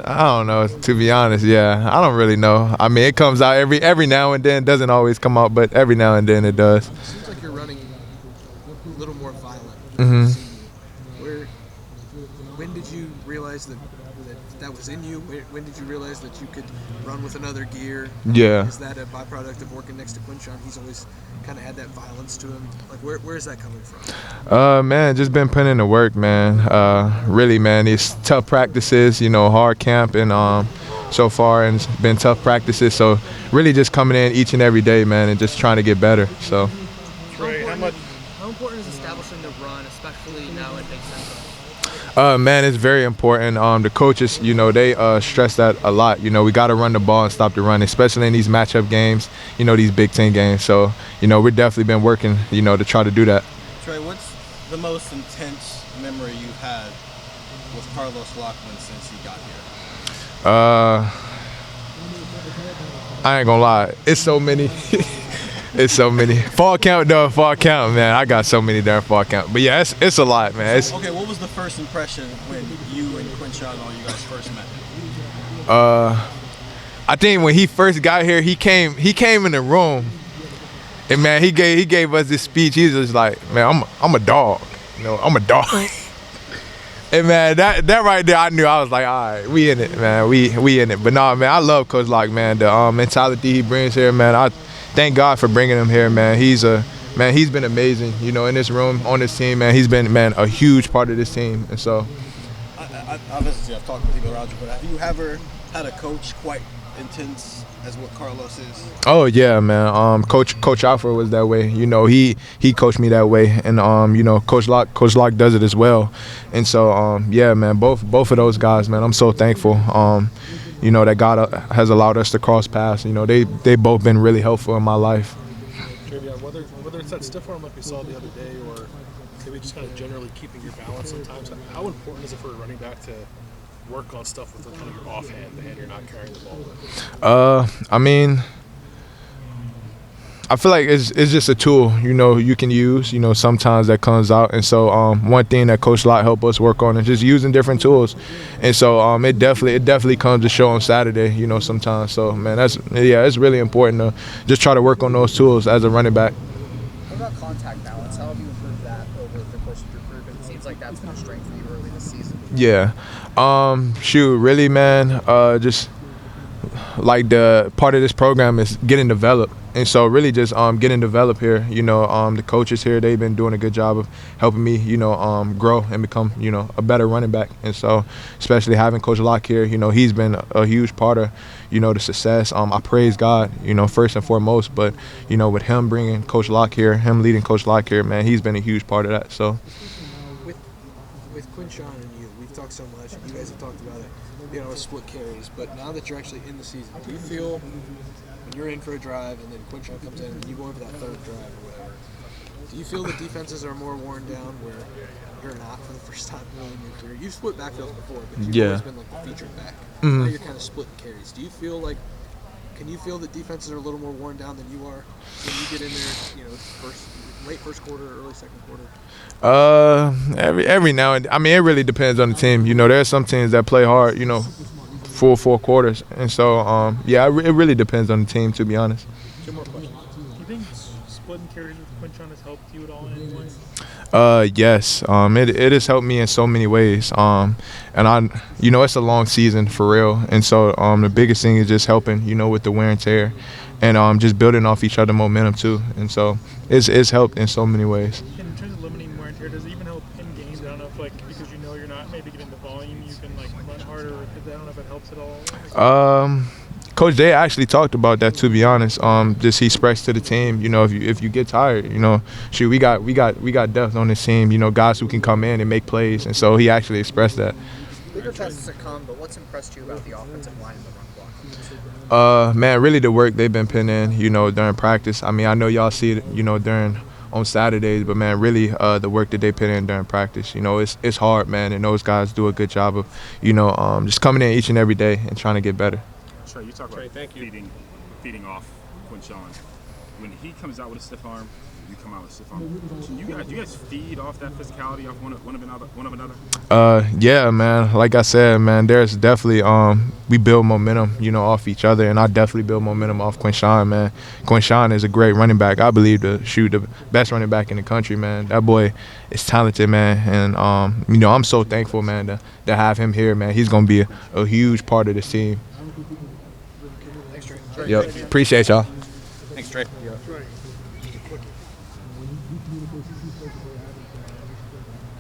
I don't know, to be honest. Yeah, I don't really know. I mean, it comes out every now and then. It doesn't always come out, but every now and then it does. It seems like you're running a little more violent. Hmm. Where, when did you realize that was in you? When did you realize that you could run with another gear? Yeah. Is that a byproduct of working next to Quinshon? He's always kind of had that violence to him. Like, where is that coming from? Man, just been putting in the work, man. Really, man, these tough practices, hard camp and so far, and it's been tough practices. So really, just coming in each and every day, man, and just trying to get better. So. Trey, How important is establishing the run, especially now at Big Central? Man, it's very important. The coaches, they stress that a lot. We got to run the ball and stop the run, especially in these matchup games, these Big Ten games. So, we've definitely been working, to try to do that. Trey, what's the most intense memory you've had with Carlos Lockman since he got here? I ain't gonna lie, it's so many. It's so many. Fall count, man. I got so many during fall count. But yeah, it's a lot, man. Okay, what was the first impression when you and Quinshon or you guys first met? I think when he first got here, he came in the room, and man, he gave us this speech. He was just like, man, I'm a dog, I'm a dog. And man, that right there, I knew. I was like, all right, we in it, man. We in it. But no, man, I love Coach Lock, man. The mentality he brings here, man. I thank God for bringing him here, man. He's been amazing, in this room, on this team, man. He's been, man, a huge part of this team, and so. Obviously, I've talked with you about Roger, but have you ever had a coach quite intense as what Carlos is? Oh yeah, man. Coach Alfred was that way. He coached me that way, and Coach Lock does it as well. And so yeah, man. Both of those guys, man. I'm so thankful. That God has allowed us to cross paths. They both been really helpful in my life. TreVeyon, whether it's that stiff arm like we saw the other day, or maybe just kind of generally keeping your balance sometimes, how important is it for a running back to work on stuff with kind of your offhand, the hand you're not carrying the ball? I mean, I feel like it's just a tool, you can use, sometimes that comes out. And so one thing that Coach Lott helped us work on is just using different tools. And so it definitely comes to show on Saturday, sometimes. So, man, it's really important to just try to work on those tools as a running back. What about contact balance? How have you improved that over the course of your career? Because it seems like that's been a strength for you early this season. Yeah. Really, man, just like the part of this program is getting developed. And so really just getting developed here, the coaches here, they've been doing a good job of helping me, grow and become, a better running back. And so especially having Coach Locke here, he's been a huge part of, the success. I praise God, first and foremost. But, with him bringing Coach Locke here, him leading Coach Locke here, man, he's been a huge part of that. So With Quinshon and you, we've talked so much. You guys have talked about it, split carries. But now that you're actually in the season, do you feel when you're in for a drive and then Quinshon comes in and you go in for that third drive or whatever, do you feel the defenses are more worn down where you're not for the first time really in your career? You've split backfields before, but you've always been like the featured back. Now you're kind of splitting carries. Do you feel like, can you feel that defenses are a little more worn down than you are when you get in there, late first quarter, early second quarter? Every now and I mean, it really depends on the team. There are some teams that play hard, full 4 quarters, and so it really depends on the team, to be honest. Two more questions. Do you think splitting carries with Quinshon has helped you at all in any way? Yes, it has helped me in so many ways. And it's a long season for real, and so the biggest thing is just helping, with the wear and tear, and just building off each other momentum too. And so it's helped in so many ways. In terms of limiting wear and tear, does it even help in games? I don't know if because you're not maybe getting the volume, you can run harder. I don't know if it helps at all. Coach Day actually talked about that, to be honest. Just he expressed to the team, if you get tired, we got depth on this team, guys who can come in and make plays, and so he actually expressed that. Bigger tests to come, but what's impressed you about the offensive line and the run block? Man, really the work they've been putting in, during practice. I mean, I know y'all see it, on Saturdays, but man, really the work that they put in during practice, it's hard, man, and those guys do a good job of, just coming in each and every day and trying to get better. Trey, you talk about feeding off Quinshon. When he comes out with a stiff arm, you come out with stiff arm. So you guys feed off that physicality off one of another? Yeah, man. Like I said, man, there's definitely we build momentum, off each other, and I definitely build momentum off Quinshawn, man. Quinshawn is a great running back. I believe the best running back in the country, man. That boy is talented, man, and I'm so thankful, man, to have him here, man. He's gonna be a huge part of this team. Thanks, Trey. Yep. Appreciate y'all. Thanks, Trey.